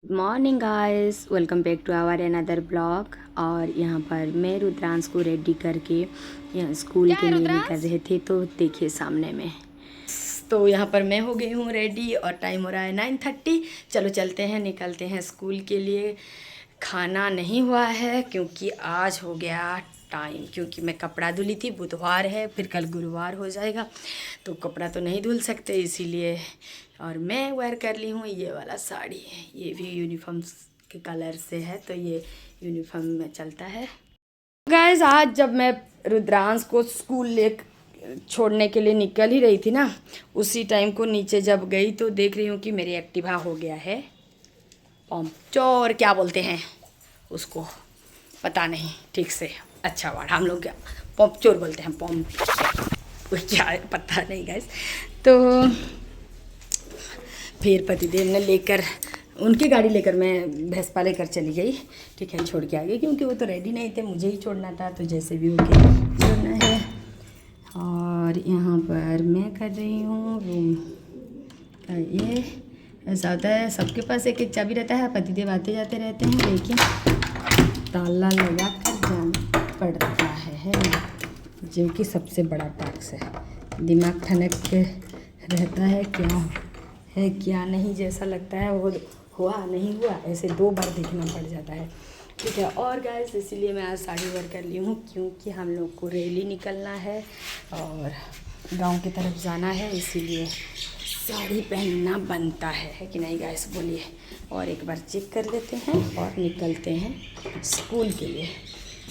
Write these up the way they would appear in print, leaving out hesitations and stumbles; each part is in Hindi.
Morning guys, welcome back to our another blog. और यहाँ पर मैं रुद्रांश को रेडी करके यहाँ स्कूल के लिए निकल रहे थे। तो देखिए सामने में, तो यहाँ पर मैं हो गई हूँ रेडी और टाइम हो रहा है 9:30। चलो चलते हैं, निकलते हैं स्कूल के लिए। खाना नहीं हुआ है क्योंकि आज हो गया टाइम, क्योंकि मैं कपड़ा धुली थी। बुधवार है, फिर कल गुरुवार हो जाएगा, तो कपड़ा तो नहीं धुल सकते, इसीलिए। और मैं वेयर कर ली हूँ ये वाला साड़ी, ये भी यूनिफॉर्म के कलर से है, तो ये यूनिफॉर्म में चलता है। गाइस, आज जब मैं रुद्रांश को स्कूल ले छोड़ने के लिए निकल ही रही थी ना, उसी टाइम को नीचे जब गई तो देख रही हूँ कि मेरी एक्टिवा हो गया है पंक्चर। क्या बोलते हैं उसको, पता नहीं ठीक से अच्छा वर्ड, हम लोग क्या पंक्चर बोलते हैं, पंप क्या है पता नहीं गाइस। तो फिर पतिदेव ने लेकर, उनकी गाड़ी लेकर मैं भैंसपा लेकर चली गई। ठीक है, छोड़ के आ गई क्योंकि वो तो रेडी नहीं थे, मुझे ही छोड़ना था, तो जैसे भी होके छोड़ना है। और यहाँ पर मैं कर रही हूँ रूम। ये ऐसा होता है, सबके पास एक एक चाबी रहता है, पतिदेव आते जाते रहते हैं, लेकिन ताला लगा कर जाना पड़ता है ना, जो कि सबसे बड़ा टास्क है। दिमाग ठनक के रहता है, क्या है क्या नहीं, जैसा लगता है वो हुआ नहीं हुआ, ऐसे 2 बार देखना पड़ जाता है। ठीक है। और गाइस, इसीलिए मैं आज साड़ी वेयर कर ली हूँ, क्योंकि हम लोग को रैली निकलना है और गांव की तरफ जाना है, इसीलिए साड़ी पहनना बनता है कि नहीं गाइस, बोलिए। और एक बार चेक कर लेते हैं और निकलते हैं स्कूल के लिए।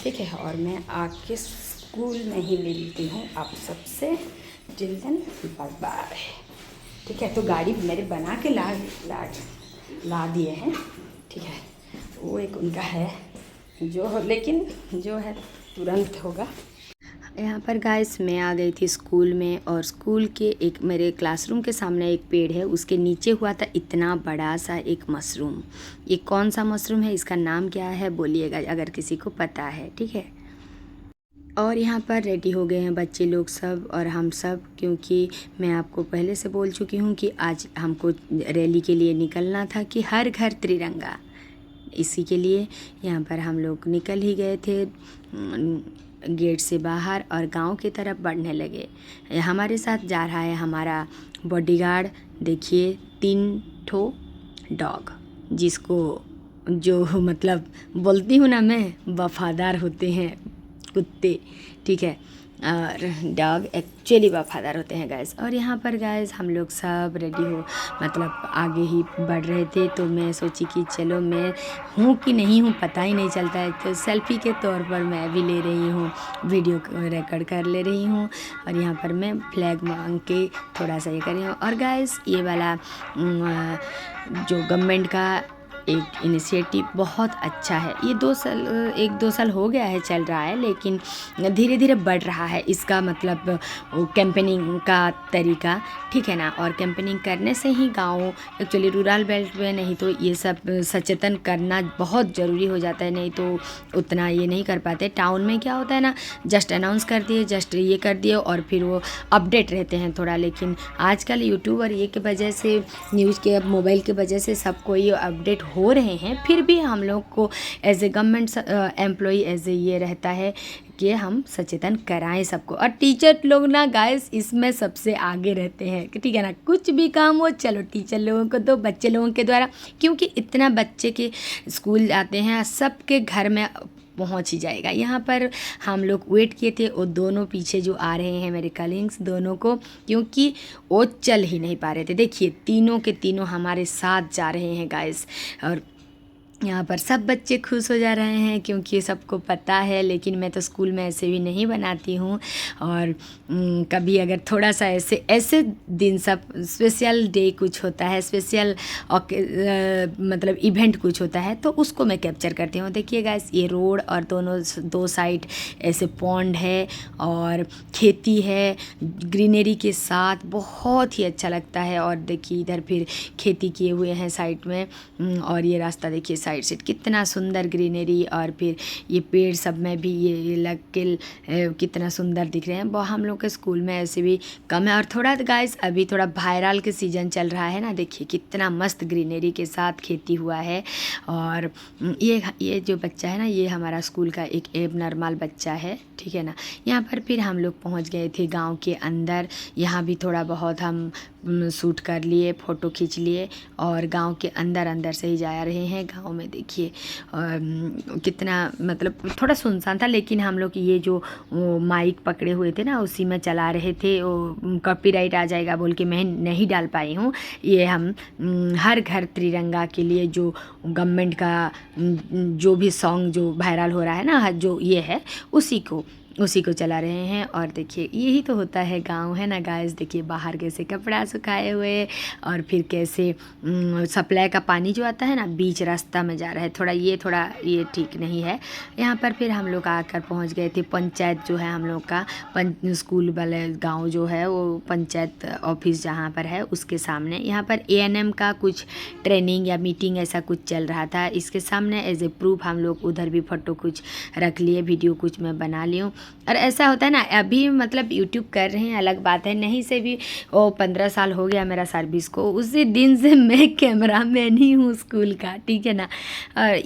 ठीक है। और मैं आके स्कूल में ही मिलती हूँ आप सबसे। Till then bye bye. ठीक है। तो गाड़ी मेरे बना के ला दिए हैं। ठीक है। वो एक उनका है जो, लेकिन जो है तुरंत होगा। यहाँ पर गाइस मैं आ गई थी स्कूल में, और स्कूल के एक मेरे क्लासरूम के सामने एक पेड़ है, उसके नीचे हुआ था इतना बड़ा सा एक मशरूम। ये कौन सा मशरूम है, इसका नाम क्या है बोलिएगा अगर किसी को पता है। ठीक है। और यहाँ पर रेडी हो गए हैं बच्चे लोग सब और हम सब, क्योंकि मैं आपको पहले से बोल चुकी हूँ कि आज हमको रैली के लिए निकलना था कि हर घर तिरंगा। इसी के लिए यहाँ पर हम लोग निकल ही गए थे गेट से बाहर और गांव की तरफ बढ़ने लगे। हमारे साथ जा रहा है हमारा बॉडीगार्ड। देखिए 3 ठो डॉग, जिसको जो मतलब बोलती हूँ ना मैं, वफ़ादार होते हैं कुत्ते। ठीक है। और डॉग एक्चुअली वफ़ादार होते हैं गाइस। और यहाँ पर गाइस हम लोग सब रेडी हो, मतलब आगे ही बढ़ रहे थे, तो मैं सोची कि चलो मैं हूँ कि नहीं हूँ पता ही नहीं चलता है, तो सेल्फी के तौर पर मैं भी ले रही हूँ, वीडियो रिकॉर्ड कर ले रही हूँ। और यहाँ पर मैं फ्लैग मांग के थोड़ा सा ये कर रही हूँ। और गाइस ये वाला जो गवर्नमेंट का एक इनिशिएटिव बहुत अच्छा है। ये 1-2 साल हो गया है चल रहा है, लेकिन धीरे धीरे बढ़ रहा है इसका मतलब कैंपेनिंग का तरीका। ठीक है ना। और कैंपेनिंग करने से ही गांव, एक्चुअली रूरल बेल्ट में नहीं तो ये सब सचेतन करना बहुत ज़रूरी हो जाता है, नहीं तो उतना ये नहीं कर पाते। टाउन में क्या होता है ना, जस्ट अनाउंस कर दिए, जस्ट ये कर दिए और फिर वो अपडेट रहते हैं थोड़ा। लेकिन आजकल यूट्यूब और ये की वजह से, न्यूज़ के मोबाइल की वजह से सबको ये अपडेट हो रहे हैं। फिर भी हम लोग को as a government employee, as a ये रहता है कि हम सचेतन कराएं सबको। और टीचर लोग ना गाइस इसमें सबसे आगे रहते हैं, ठीक है ना। कुछ भी काम हो, चलो टीचर लोगों को दो, बच्चे लोगों के द्वारा, क्योंकि इतना बच्चे के स्कूल जाते हैं, सबके घर में पहुंच ही जाएगा। यहाँ पर हम लोग वेट किए थे, वो दोनों पीछे जो आ रहे हैं मेरे कलीग्स दोनों को, क्योंकि वो चल ही नहीं पा रहे थे। देखिए तीनों के तीनों हमारे साथ जा रहे हैं गाइस। और यहाँ पर सब बच्चे खुश हो जा रहे हैं, क्योंकि सबको पता है। लेकिन मैं तो स्कूल में ऐसे भी नहीं बनाती हूँ। और कभी अगर थोड़ा सा ऐसे दिन, सब स्पेशल डे कुछ होता है, स्पेशल मतलब इवेंट कुछ होता है, तो उसको मैं कैप्चर करती हूँ। देखिए गाइस, ये रोड और दोनों 2 साइड ऐसे पॉन्ड है और खेती है ग्रीनरी के साथ, बहुत ही अच्छा लगता है। और देखिए इधर फिर खेती किए हुए हैं साइड में, और ये रास्ता देखिए साइड से कितना सुंदर ग्रीनरी, और फिर ये पेड़ सब में भी ये लग के कितना सुंदर दिख रहे हैं। वो हम लोग के स्कूल में ऐसे भी कम है। और थोड़ा गाइस अभी थोड़ा वायरल के सीज़न चल रहा है ना, देखिए कितना मस्त ग्रीनरी के साथ खेती हुआ है। और ये जो बच्चा है ना, ये हमारा स्कूल का एक एब नॉर्मल बच्चा है, ठीक है ना। यहाँ पर फिर हम लोग पहुँच गए थे गांव के अंदर। यहाँ भी थोड़ा बहुत हम शूट कर लिए, फ़ोटो खींच लिए, और गांव के अंदर से ही जा रहे हैं। गांव में देखिए कितना मतलब थोड़ा सुनसान था, लेकिन हम लोग ये जो माइक पकड़े हुए थे ना, उसी में चला रहे थे। वो कॉपीराइट आ जाएगा बोल के मैं नहीं डाल पाई हूँ। ये हम हर घर तिरंगा के लिए जो गवर्नमेंट का जो भी सॉन्ग जो वायरल हो रहा है ना, जो ये है उसी को चला रहे हैं। और देखिए यही तो होता है गांव, है ना गाइस। देखिए बाहर कैसे कपड़ा सुखाए हुए, और फिर कैसे सप्लाई का पानी जो आता है ना बीच रास्ता में जा रहा है। थोड़ा ये ठीक नहीं है। यहाँ पर फिर हम लोग आकर पहुँच गए थे पंचायत जो है हम लोग का स्कूल वाले गाँव जो है वो पंचायत ऑफिस जहाँ पर है उसके सामने। यहाँ पर ANM का कुछ ट्रेनिंग या मीटिंग ऐसा कुछ चल रहा था। इसके सामने एज ए प्रूफ हम लोग उधर भी फ़ोटो कुछ रख लिए, वीडियो कुछ मैं बना ली हूँ। और ऐसा होता है ना, अभी मतलब यूट्यूब कर रहे हैं अलग बात है, नहीं से भी 15 साल हो गया मेरा सर्विस को। उसी दिन से मैं कैमरा मैन ही हूँ स्कूल का, ठीक है ना।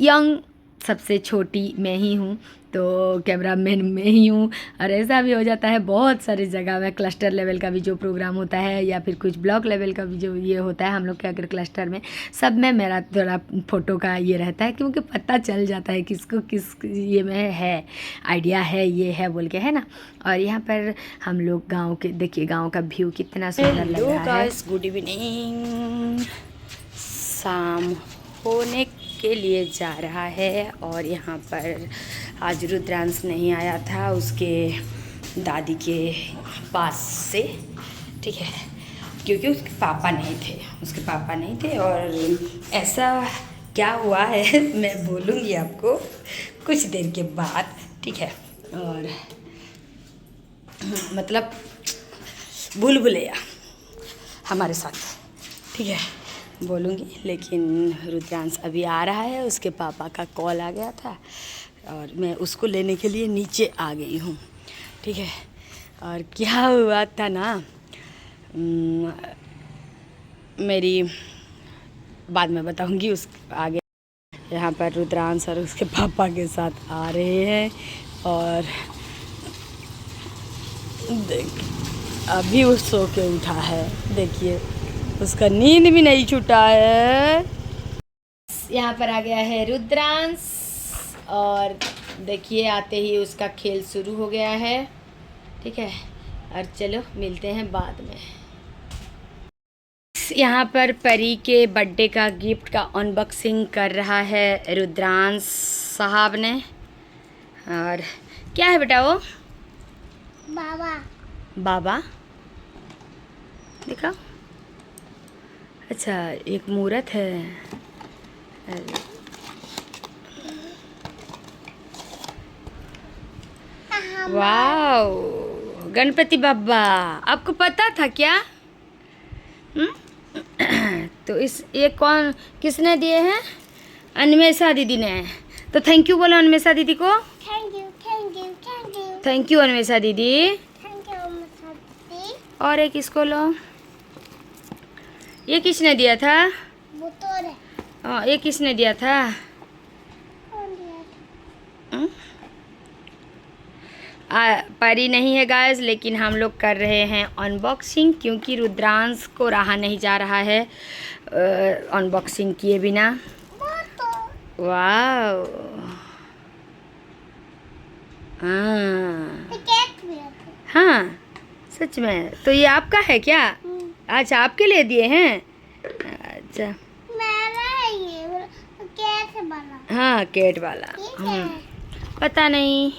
यंग सबसे छोटी मैं ही हूँ, तो कैमरा मैन मैं ही हूँ। और ऐसा भी हो जाता है बहुत सारी जगह में, क्लस्टर लेवल का भी जो प्रोग्राम होता है या फिर कुछ ब्लॉक लेवल का भी जो ये होता है हम लोग के अगर क्लस्टर में, सब में मेरा थोड़ा फ़ोटो का ये रहता है, क्योंकि पता चल जाता है किसको किस ये में है आइडिया है ये है बोल के, है ना। और यहाँ पर हम लोग गाँव के देखिए गाँव का व्यू कितना सुंदर लग रहा है। गुड इवनिंग, शाम होने के लिए जा रहा है। और यहाँ पर आज रुद्रांश नहीं आया था उसके दादी के पास से, ठीक है, क्योंकि उसके पापा नहीं थे। और ऐसा क्या हुआ है मैं बोलूँगी आपको कुछ देर के बाद, ठीक है। और मतलब भूल-भुलैया हमारे साथ, ठीक है, बोलूँगी। लेकिन रुद्रांश अभी आ रहा है, उसके पापा का कॉल आ गया था और मैं उसको लेने के लिए नीचे आ गई हूँ, ठीक है। और क्या हुआ था ना, मेरी बाद में बताऊँगी उस आगे। यहाँ पर रुद्रांश और उसके पापा के साथ आ रहे हैं। और अभी वो सो के उठा है, देखिए उसका नींद भी नहीं छूटा है। यहाँ पर आ गया है रुद्रांश, और देखिए आते ही उसका खेल शुरू हो गया है, ठीक है। और चलो मिलते हैं बाद में। यहाँ पर परी के बर्थडे का गिफ्ट का अनबॉक्सिंग कर रहा है रुद्रांश साहब ने। और क्या है बेटा वो? बाबा दिखाओ। अच्छा, एक मूर्त है। वाओ, गणपति बाबा, आपको पता था क्या? तो ये कौन किसने दिए हैं? अन्वेषा दीदी ने। तो थैंक यू बोलो अन्वेषा दीदी को। थैंक यू अन्वेषा दीदी। और एक इसको लो। ये किसने दिया था? ये किसने दिया था? परी नहीं है गाइस, लेकिन हम लोग कर रहे हैं अनबॉक्सिंग, क्योंकि रुद्रांश को रहा नहीं जा रहा है अनबॉक्सिंग किए बिना। वाह, हाँ सच में। तो ये आपका है क्या? अच्छा, आपके लिए दिए हैं। अच्छा, हाँ कैट वाला। पता नहीं,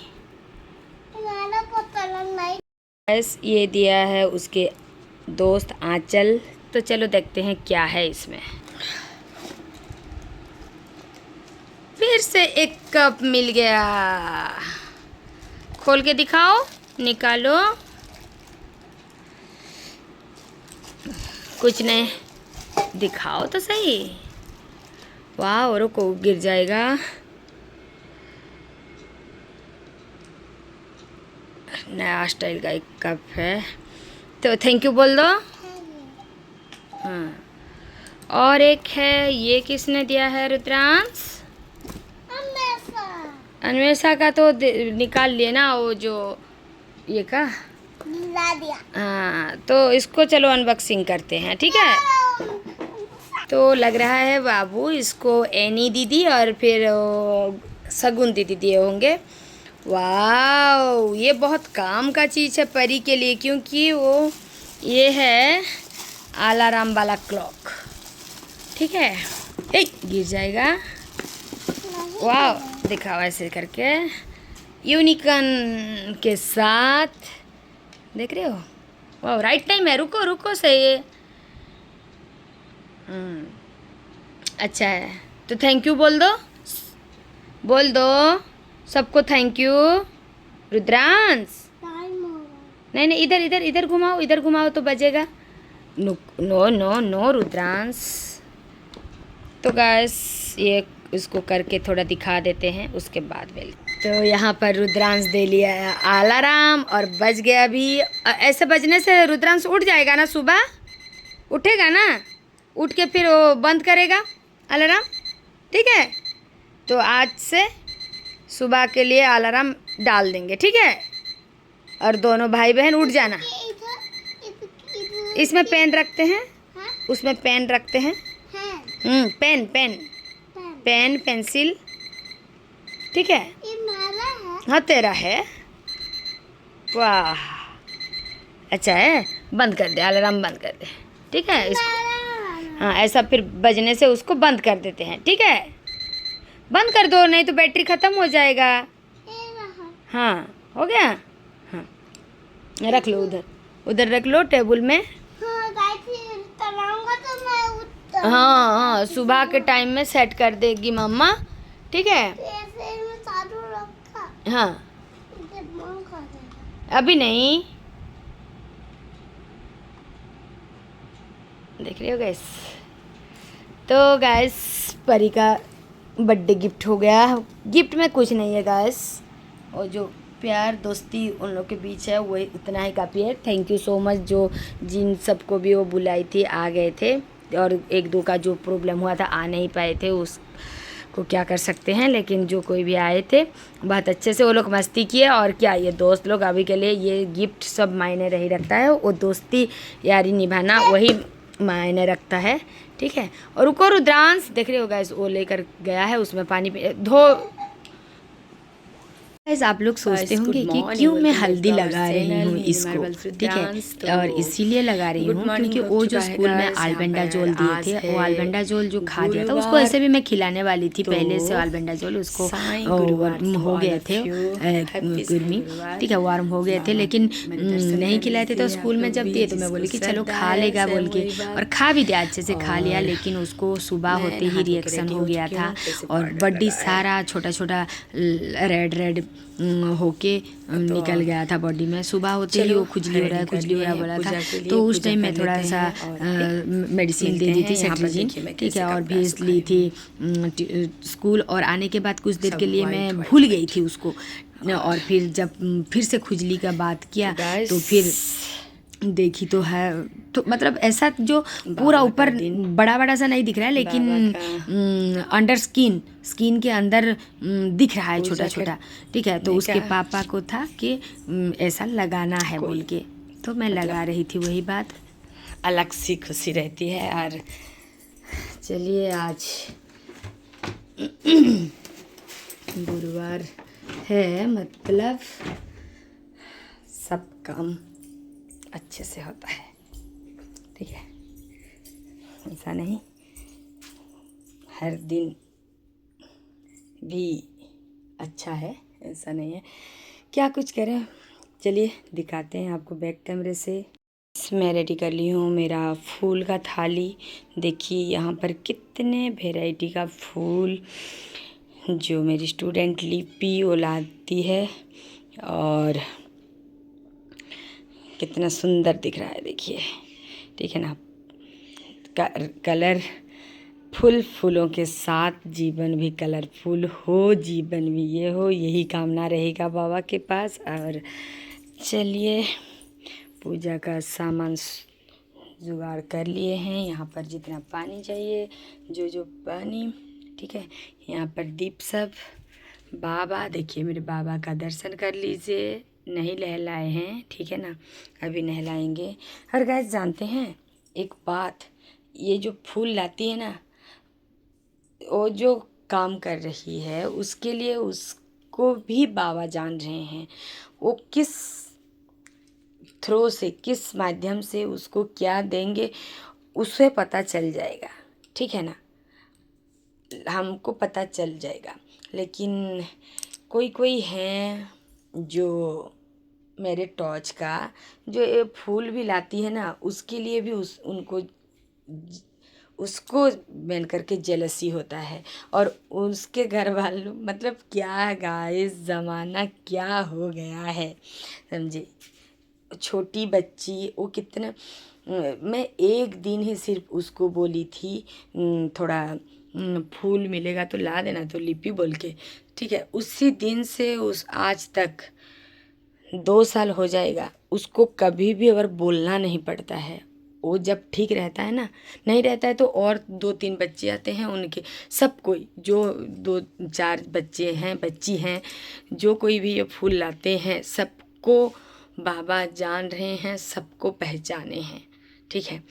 बस ये दिया है उसके दोस्त आंचल। तो चलो देखते हैं क्या है इसमें। फिर से एक कप मिल गया। खोल के दिखाओ, निकालो। कुछ नहीं, दिखाओ तो सही। वाह, रुको गिर जाएगा। नया स्टाइल का एक कप है, तो थैंक यू बोल दो। हाँ, और एक है, ये किसने दिया है रुद्रांश? अन्वेषा का तो निकाल लिए ना, वो जो ये का ला दिया। हाँ, तो इसको चलो अनबॉक्सिंग करते हैं, ठीक है। तो लग रहा है बाबू इसको एनी दीदी और फिर सगुन दीदी दिए होंगे। वाह, ये बहुत काम का चीज़ है परी के लिए, क्योंकि वो ये है अलार्म वाला क्लॉक, ठीक है। गिर जाएगा। वाह, दिखाओ ऐसे करके यूनिकॉर्न के साथ, देख रहे हो। वाह, राइट टाइम है, रुको रुको सही है। अच्छा है, तो थैंक यू बोल दो, बोल दो सबको थैंक यू। रुद्रांश नहीं नहीं, इधर इधर इधर घुमाओ, इधर घुमाओ तो बजेगा। No no no no Rudransh. तो गाइस ये इसको करके थोड़ा दिखा देते हैं, उसके बाद बेल। तो यहाँ पर रुद्रांश दे लिया अलार्म और बज गया अभी। ऐसे बजने से रुद्रांश उठ जाएगा ना, सुबह उठेगा ना, उठ के फिर वो बंद करेगा अलार्म, ठीक है। तो आज से सुबह के लिए अलार्म डाल देंगे, ठीक है। और दोनों भाई बहन उठ जाना। इसमें पेन रखते हैं, उसमें पेन रखते हैं। पेन पेन पेन पेंसिल, ठीक है। हाँ तेरा है। वाह, अच्छा है। बंद कर दे, अलार्म बंद कर दे, ठीक है इसको। हाँ, ऐसा फिर बजने से उसको बंद कर देते हैं, ठीक है। बंद कर दो, नहीं तो बैटरी ख़त्म हो जाएगा। हाँ, हो गया। हाँ, रख लो उधर, उधर रख लो टेबल में। हाँ हाँ, सुबह के टाइम में सेट कर देगी मम्मा, ठीक है। हाँ, अभी नहीं, देख रहे हो गैस। तो गैस परी का बर्थडे गिफ्ट हो गया। गिफ्ट में कुछ नहीं है गैस, और जो प्यार दोस्ती उन लोग के बीच है वही उतना ही काफ़ी है। थैंक यू सो मच, जो जिन सबको भी वो बुलाई थी आ गए थे, और एक दो का जो प्रॉब्लम हुआ था आ नहीं पाए थे, उसको क्या कर सकते हैं। लेकिन जो कोई भी आए थे बहुत अच्छे से वो लोग मस्ती किए। और क्या, ये दोस्त लोग अभी के लिए ये गिफ्ट सब मायने नहीं रखता है, वो दोस्ती यारी निभाना वही मायने रखता है, ठीक है। और रुको रुद्रांश, देख रहे हो गाइस वो लेकर गया है, उसमें पानी धो। आप लोग सोचते होंगे कि क्यों मैं हल्दी लगा रही हूँ इसको, ठीक है। और इसीलिए लगा रही हूँ क्योंकि वो जो स्कूल में आल्बेंडाजोल दिए थे, वो आल्बेंडाजोल जो खा दिया था उसको, ऐसे भी मैं खिलाने वाली थी पहले से आल्बेंडाजोल, उसको हो गए थे गर्मी, ठीक है, वार्म हो गए थे, लेकिन नहीं खिलाए थे। तो स्कूल में जब दिए तो मैं बोली कि चलो खा लेगा बोल के, और खा भी दिया अच्छे से खा लिया। लेकिन उसको सुबह होते ही रिएक्शन हो गया था, और बॉडी सारा छोटा छोटा रेड रेड होके निकल गया था बॉडी में। सुबह होते ही वो खुजली हो रहा है, खुजली हो रहा बोला था। तो उस टाइम मैं थोड़ा सा मेडिसिन दे दी थी, सेट्रिजिन, ठीक है, और भेज ली थी स्कूल। और आने के बाद कुछ देर के लिए मैं भूल गई थी उसको, और फिर जब फिर से खुजली का बात किया तो फिर देखी तो है, तो मतलब ऐसा जो पूरा ऊपर बड़ा बड़ा सा नहीं दिख रहा है, लेकिन अंडर स्किन के अंदर दिख रहा है छोटा छोटा, ठीक है। तो उसके पापा को था कि ऐसा लगाना है बोल के, तो मैं लगा रही थी। वही बात अलग सी खुशी रहती है। और चलिए आज गुरुवार है, मतलब सब काम अच्छे से होता है, ठीक है। ऐसा नहीं हर दिन भी अच्छा है, ऐसा नहीं है। क्या कुछ करें, चलिए दिखाते हैं आपको बैक कैमरे से। मैं रेडी कर ली हूँ मेरा फूल का थाली। देखिए यहाँ पर कितने वैरायटी का फूल जो मेरी स्टूडेंट लिपि वो लाती है, और कितना सुंदर दिख रहा है देखिए, ठीक है ना। कलर फूल फूलों के साथ जीवन भी कलरफुल हो, जीवन भी ये हो, यही कामना रहेगा बाबा के पास। और चलिए पूजा का सामान जुगाड़ कर लिए हैं। यहाँ पर जितना पानी चाहिए, जो पानी, ठीक है। यहाँ पर दीप सब। बाबा देखिए, मेरे बाबा का दर्शन कर लीजिए। नहीं नहलाए हैं, ठीक है ना, अभी नहलाएंगे। और गाइस जानते हैं एक बात, ये जो फूल लाती है ना, वो जो काम कर रही है उसके लिए उसको भी बाबा जान रहे हैं। वो किस थ्रो से, किस माध्यम से उसको क्या देंगे उसे पता चल जाएगा, ठीक है ना, हमको पता चल जाएगा। लेकिन कोई कोई हैं जो मेरे टॉर्च का जो ये फूल भी लाती है ना, उसके लिए भी उसको बन करके जेलसी होता है। और उसके घर वालों, मतलब क्या गाइस, ज़माना क्या हो गया है, समझे। छोटी बच्ची वो कितना, मैं एक दिन ही सिर्फ उसको बोली थी थोड़ा फूल मिलेगा तो ला देना, तो लिपि बोल के, ठीक है। उसी दिन से उस आज तक 2 साल हो जाएगा, उसको कभी भी अगर बोलना नहीं पड़ता है। वो जब ठीक रहता है ना, नहीं रहता है तो और 2-3 बच्चे आते हैं उनके, सब कोई जो 2-4 बच्चे हैं, बच्ची हैं, जो कोई भी ये फूल लाते हैं, सबको बाबा जान रहे हैं, सबको पहचाने हैं, ठीक है।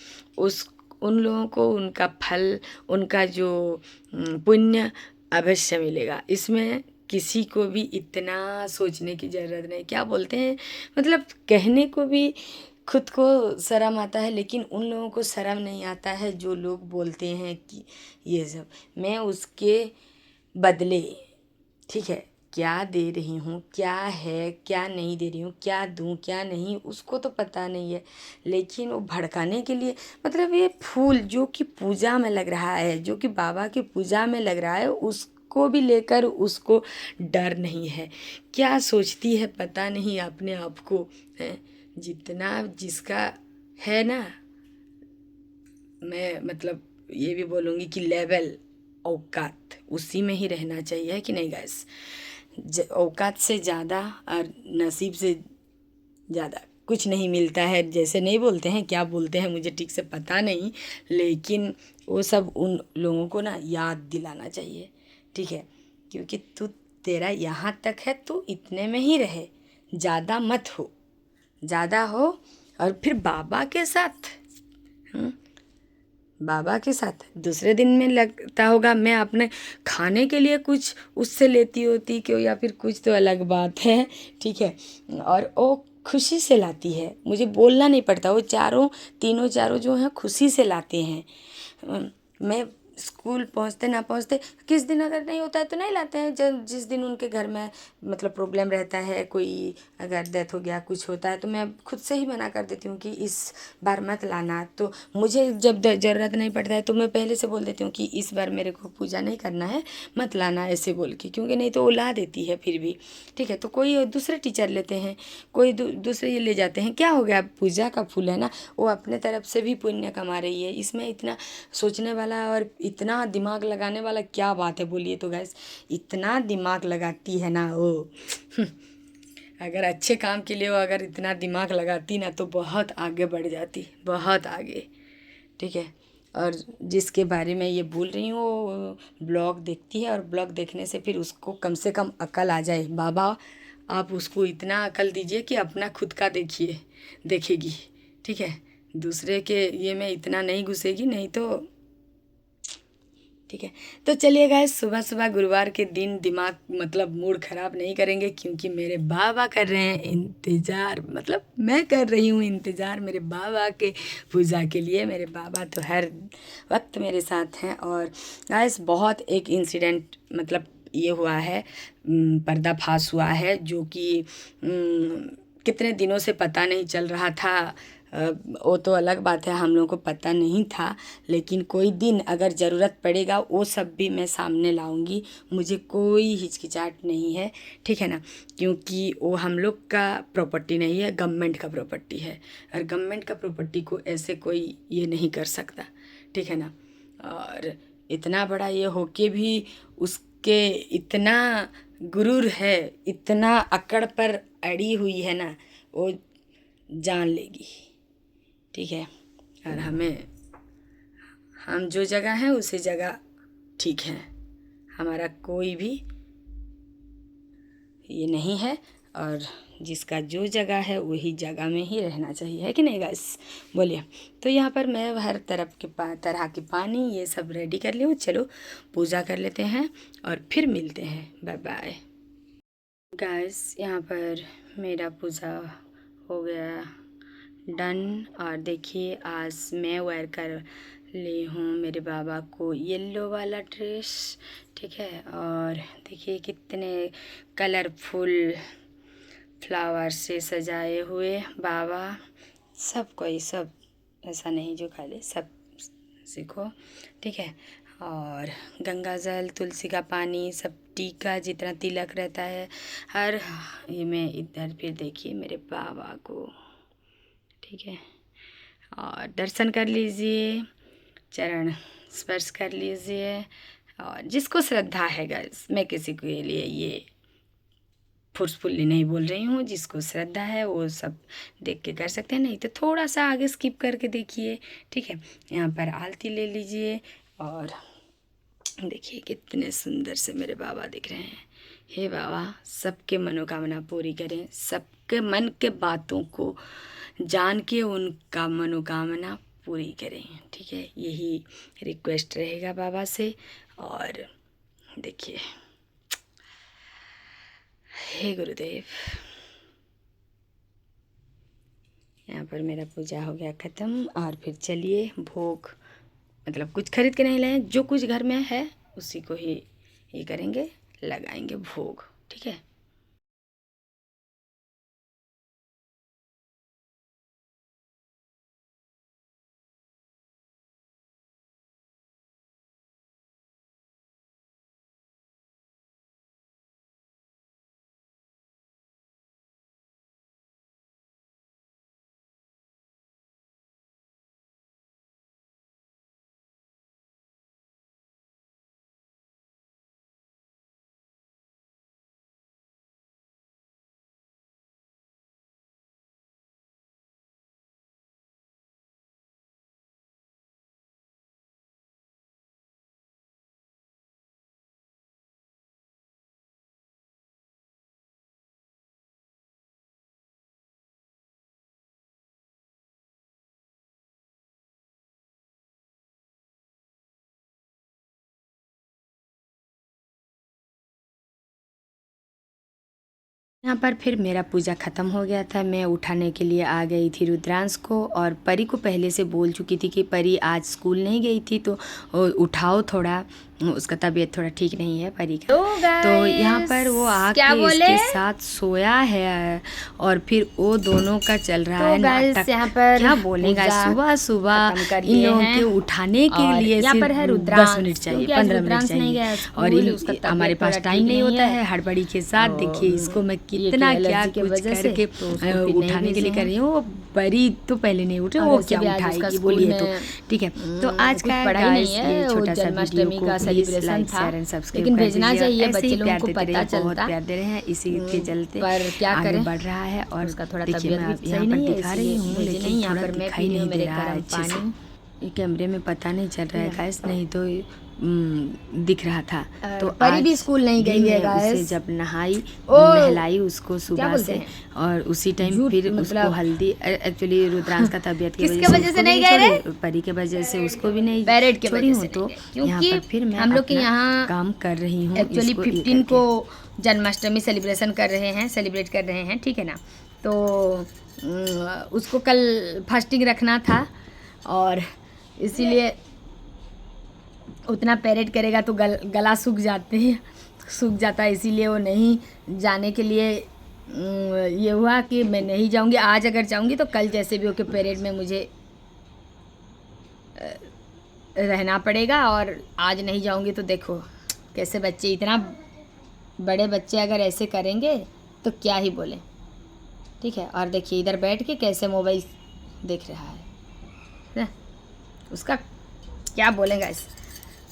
उन लोगों को उनका फल, उनका जो पुण्य अवश्य मिलेगा। इसमें किसी को भी इतना सोचने की ज़रूरत नहीं। क्या बोलते हैं, मतलब कहने को भी खुद को शर्म आता है, लेकिन उन लोगों को शर्म नहीं आता है जो लोग बोलते हैं कि ये सब। मैं उसके बदले, ठीक है, क्या दे रही हूँ, क्या है, क्या नहीं दे रही हूँ, क्या दूँ क्या नहीं, उसको तो पता नहीं है। लेकिन वो भड़काने के लिए, मतलब ये फूल जो कि पूजा में लग रहा है, जो कि बाबा की पूजा में लग रहा है, उसको भी लेकर उसको डर नहीं है। क्या सोचती है पता नहीं अपने आप को, है। जितना जिसका है ना, मैं मतलब ये भी बोलूँगी कि लेवल, औकात, उसी में ही रहना चाहिए, है कि नहीं गैस। औकात से ज़्यादा और नसीब से ज़्यादा कुछ नहीं मिलता है। जैसे नहीं बोलते हैं, क्या बोलते हैं मुझे ठीक से पता नहीं, लेकिन वो सब उन लोगों को ना याद दिलाना चाहिए, ठीक है। क्योंकि तेरा यहाँ तक है, तू इतने में ही रहे, ज़्यादा मत हो, ज़्यादा हो। और फिर बाबा के साथ, बाबा के साथ दूसरे दिन में लगता होगा मैं अपने खाने के लिए कुछ उससे लेती होती क्यों, या फिर कुछ, तो अलग बात है, ठीक है। और वो खुशी से लाती है, मुझे बोलना नहीं पड़ता। वो तीनों चारों जो हैं खुशी से लाते हैं। मैं स्कूल पहुंचते ना पहुंचते, किस दिन अगर नहीं होता है तो नहीं लाते हैं। जब जिस दिन उनके घर में मतलब प्रॉब्लम रहता है, कोई अगर डेथ हो गया, कुछ होता है, तो मैं खुद से ही मना कर देती हूँ कि इस बार मत लाना। तो मुझे जब ज़रूरत नहीं पड़ता है तो मैं पहले से बोल देती हूँ कि इस बार मेरे को पूजा नहीं करना है, मत लाना, ऐसे बोल के। क्योंकि नहीं तो वो ला देती है फिर भी, ठीक है। तो कोई दूसरे टीचर लेते हैं, कोई दूसरे ये ले जाते हैं। क्या हो गया, पूजा का फूल है ना, वो अपने तरफ से भी पुण्य कमा रही है। इसमें इतना सोचने वाला और इतना दिमाग लगाने वाला क्या बात है, बोलिए तो गैस। इतना दिमाग लगाती है ना वो। अगर अच्छे काम के लिए वो अगर इतना दिमाग लगाती ना, तो बहुत आगे बढ़ जाती, बहुत आगे, ठीक है। और जिसके बारे में ये बोल रही हूँ वो ब्लॉग देखती है, और ब्लॉग देखने से फिर उसको कम से कम अकल आ जाए। बाबा आप उसको इतना अकल दीजिए कि अपना खुद का देखेगी, ठीक है। दूसरे के ये में इतना नहीं घुसेगी, नहीं तो, ठीक है। तो चलिए गाइस, सुबह सुबह गुरुवार के दिन दिमाग मतलब मूड ख़राब नहीं करेंगे, क्योंकि मेरे बाबा कर रहे हैं इंतज़ार, मतलब मैं कर रही हूँ इंतज़ार मेरे बाबा के पूजा के लिए। मेरे बाबा तो हर वक्त मेरे साथ हैं। और गाइस बहुत एक इंसिडेंट मतलब ये हुआ है, पर्दाफाश हुआ है, जो कि कितने दिनों से पता नहीं चल रहा था। वो तो अलग बात है, हम लोगों को पता नहीं था, लेकिन कोई दिन अगर ज़रूरत पड़ेगा वो सब भी मैं सामने लाऊंगी। मुझे कोई हिचकिचाहट नहीं है, ठीक है ना। क्योंकि वो हम लोग का प्रॉपर्टी नहीं है, गवर्नमेंट का प्रॉपर्टी है। और गवर्नमेंट का प्रॉपर्टी को ऐसे कोई ये नहीं कर सकता, ठीक है ना। और इतना बड़ा ये होके भी उसके इतना गुरूर है, इतना अकड़ पर अड़ी हुई है ना, वो जान लेगी। ठीक है, और हम जो जगह हैं उसी जगह ठीक है, हमारा कोई भी ये नहीं है, और जिसका जो जगह है वही जगह में ही रहना चाहिए, है कि नहीं गाइस? बोलिए। तो यहाँ पर मैं हर तरफ के तरह के पानी ये सब रेडी कर लिया हूँ। चलो पूजा कर लेते हैं और फिर मिलते हैं। Bye bye guys. यहाँ पर मेरा पूजा हो गया डन, और देखिए आज मैं वेयर कर ली हूँ मेरे बाबा को येलो वाला ड्रेस। ठीक है, और देखिए कितने कलरफुल फ्लावर से सजाए हुए बाबा। सब कोई सब ऐसा नहीं जो खाली सब सीखो। ठीक है, और गंगा जल, तुलसी का पानी, सब टीका जितना तिलक रहता है हर ये मैं इधर फिर देखिए मेरे बाबा को। ठीक है, और दर्शन कर लीजिए, चरण स्पर्श कर लीजिए, और जिसको श्रद्धा है गाइस, मैं किसी के लिए ये फोर्सफुली नहीं बोल रही हूँ, जिसको श्रद्धा है वो सब देख के कर सकते हैं, नहीं तो थोड़ा सा आगे स्किप करके देखिए। ठीक है, यहाँ पर आरती ले लीजिए, और देखिए कितने सुंदर से मेरे बाबा दिख रहे हैं। हे बाबा सबके मनोकामना पूरी करें, सबके मन के बातों को जान के उनका मनोकामना पूरी करें। ठीक है, यही रिक्वेस्ट रहेगा बाबा से। और देखिए, हे गुरुदेव, यहाँ पर मेरा पूजा हो गया ख़त्म, और फिर चलिए भोग मतलब कुछ खरीद के नहीं लाए, जो कुछ घर में है उसी को ही ये करेंगे, लगाएंगे भोग। ठीक है, यहाँ पर फिर मेरा पूजा ख़त्म हो गया था। मैं उठाने के लिए आ गई थी रुद्रांश को, और परी को पहले से बोल चुकी थी कि परी आज स्कूल नहीं गई थी तो उठाओ थोड़ा, उसका तबीयत थोड़ा ठीक नहीं है परी का। तो यहाँ पर वो आके इसके साथ सोया है, और फिर वो दोनों का चल रहा है नाटक। यहाँ पर क्या बोलेगा, सुबह सुबह इन लोगों के उठाने के लिए यहाँ पर है 10 मिनट चाहिए, 15 मिनट चाहिए, और हमारे पास टाइम नहीं होता है हड़बड़ी के साथ। देखिए इसको मैं कितना क्या कुछ करके उठाने के लिए कर रही हूँ। परी तो पहले नहीं उठे, वो क्या उठाएगी बोलिए तो। ठीक है, तो आज का पढ़ाई नहीं है, छोटा सा जन्माष्टमी का सेलिब्रेशन था, लेकिन भेजना चाहिए, बच्चे लोगों को पता चलता, प्यार दे रहे हैं, इसी के चलते पर क्या करें, बढ़ रहा है। और उसका थोड़ा तबीयत भी सही नहीं है, दिखा रही हूँ लेकिन यहाँ पर मैं पी रही हूँ मेरे गर्म पानी। ये कैमरे में पता नहीं चल रहा है गाइस, नहीं तो दिख रहा था। तो परी भी स्कूल नहीं गई है गाइस, जब नहलाई उसको सुबह से, और उसी टाइम फिर उसको हल्दी, एक्चुअली रुद्रांश का तबीयत की वजह से नहीं गए रे, परी के वजह से उसको भी नहीं पैरेड के वजह से। तो यहाँ पर फिर मैं हम लोग के यहाँ काम कर रही हूँ। एक्चुअली 15 को जन्माष्टमी सेलिब्रेट कर रहे हैं। ठीक है ना, तो उसको कल फास्टिंग रखना था, और इसीलिए उतना पैरेड करेगा तो गला सूख जाता है, इसीलिए वो नहीं जाने के लिए ये हुआ कि मैं नहीं जाऊंगी। आज अगर जाऊंगी तो कल जैसे भी हो के पैरेड में मुझे रहना पड़ेगा, और आज नहीं जाऊंगी तो देखो कैसे बच्चे, इतना बड़े बच्चे अगर ऐसे करेंगे तो क्या ही बोले। ठीक है, और देखिए इधर बैठ के कैसे मोबाइल देख रहा है, उसका क्या बोलेगा इस।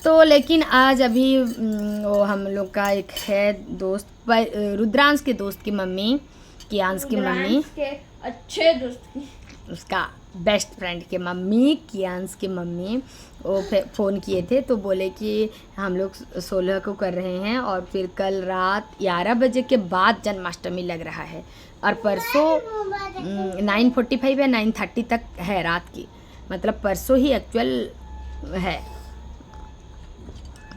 तो लेकिन आज अभी वो हम लोग का एक है दोस्त, रुद्रांश के दोस्त की मम्मी, कियांश की मम्मी के अच्छे दोस्त की, उसका बेस्ट फ्रेंड के मम्मी, कियांश की मम्मी, वो फ़ोन किए थे तो बोले कि हम लोग 16 को कर रहे हैं और फिर कल रात 11 बजे के बाद जन्माष्टमी लग रहा है और परसों 9:45 या 9:30 तक है रात की, मतलब परसों ही एक्चुअल है।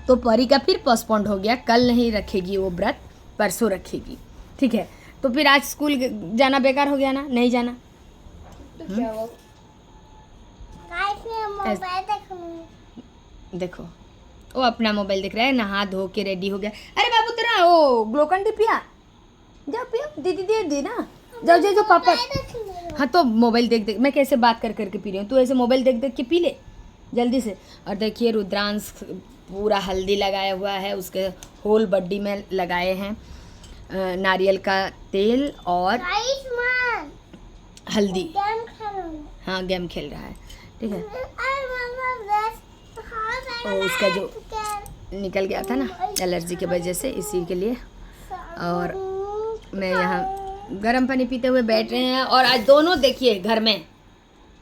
तो परी का फिर पोस्टपोन्ड हो गया, कल नहीं रखेगी वो व्रत, परसों रखेगी, ठीक है। तो फिर आज स्कूल जाना बेकार हो गया ना, नहीं जाना। तो क्या हुआ? देखो वो अपना मोबाइल देख रहा है, नहा धो के रेडी हो गया। अरे बाबू तेरा वो ग्लूकन डी पिया, जाओ पियो, दीदी दे दी ना, जाओ जाओ पापा। हाँ तो मोबाइल देख देख, मैं कैसे बात कर करके पी रही हूँ, तू ऐसे मोबाइल देख देख के पी ले जल्दी से। और देखिए रुद्रांश पूरा हल्दी लगाया हुआ है, उसके होल बॉडी में लगाए हैं नारियल का तेल और हल्दी। हाँ गेम खेल रहा है, ठीक है। और उसका जो निकल गया था ना एलर्जी की वजह से, इसी के लिए। और मैं यहाँ गर्म पानी पीते हुए बैठ रहे हैं। और आज दोनों देखिए घर में,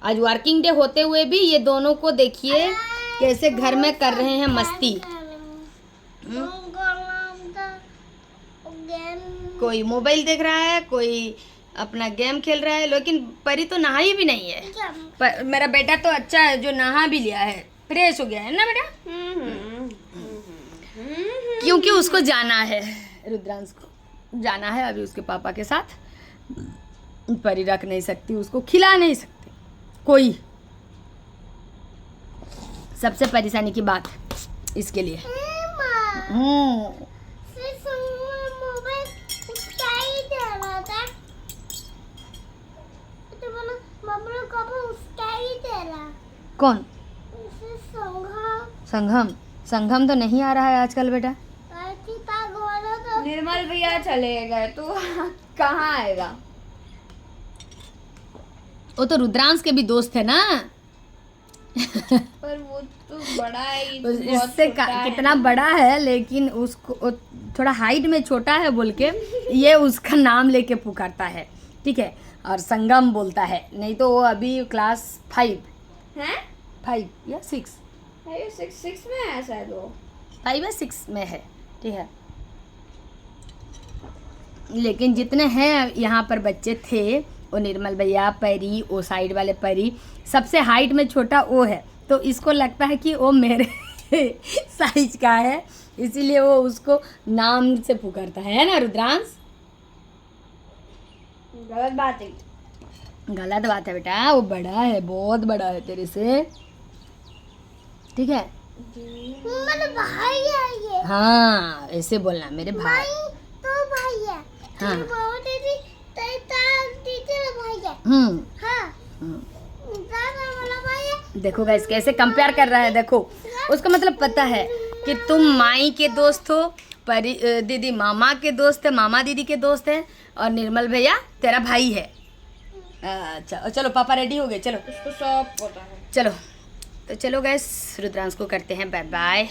आज वर्किंग डे होते हुए भी ये दोनों को देखिए कैसे घर में कर रहे हैं मस्ती। कोई मोबाइल देख रहा है, कोई अपना गेम खेल रहा है, लेकिन परी तो नहाई भी नहीं है। मेरा बेटा तो अच्छा है जो नहा भी लिया है, फ्रेश हो गया है ना बेटा, क्योंकि उसको जाना है, रुद्रांश को जाना है अभी उसके पापा के साथ। परी रख नहीं सकती, उसको खिला नहीं सकती कोई, सबसे परेशानी की बात इसके लिए। कौन? संगम? संगम तो नहीं आ रहा है आजकल बेटा। निर्मल भैया चले गए तो कहाँ आएगा? वो तो रुद्रांश के भी दोस्त है ना। पर वो तो बड़ा है, इससे कितना बड़ा है, लेकिन उसको थोड़ा हाइट में छोटा है बोल के ये उसका नाम लेके पुकारता है, ठीक है। और संगम बोलता है, नहीं तो वो अभी क्लास 5 हैं? 5 या 6 है, 6 में है शायद वो, 5 या 6 में है, ठीक है। लेकिन जितने हैं यहाँ पर बच्चे थे, वो निर्मल भैया, परी, वो साइड वाले परी, सबसे हाइट में छोटा वो है। तो इसको लगता है कि वो मेरे साइज का है, इसीलिए वो उसको नाम से पुकारता है ना रुद्रांश। गलत बात है। गलत बात है बेटा, वो बड़ा है, बहुत बड़ा है तेरे से, ठीक है। मेरे भाई है ये। हाँ ऐसे बोलना, मेरे भाई तो भाई है। हाँ दीदी भाई है। हाँ। वाला भाई है। देखो गाइस कैसे कंपेयर कर रहा है, देखो उसको मतलब पता है कि तुम माई के दोस्त हो, परी दीदी मामा के दोस्त है, मामा दीदी के दोस्त है, और निर्मल भैया तेरा भाई है। अच्छा चलो पापा रेडी हो गए, चलो उसको सब पता है। चलो। तो चलो गाइस रुद्रांश को करते हैं बाय बाय।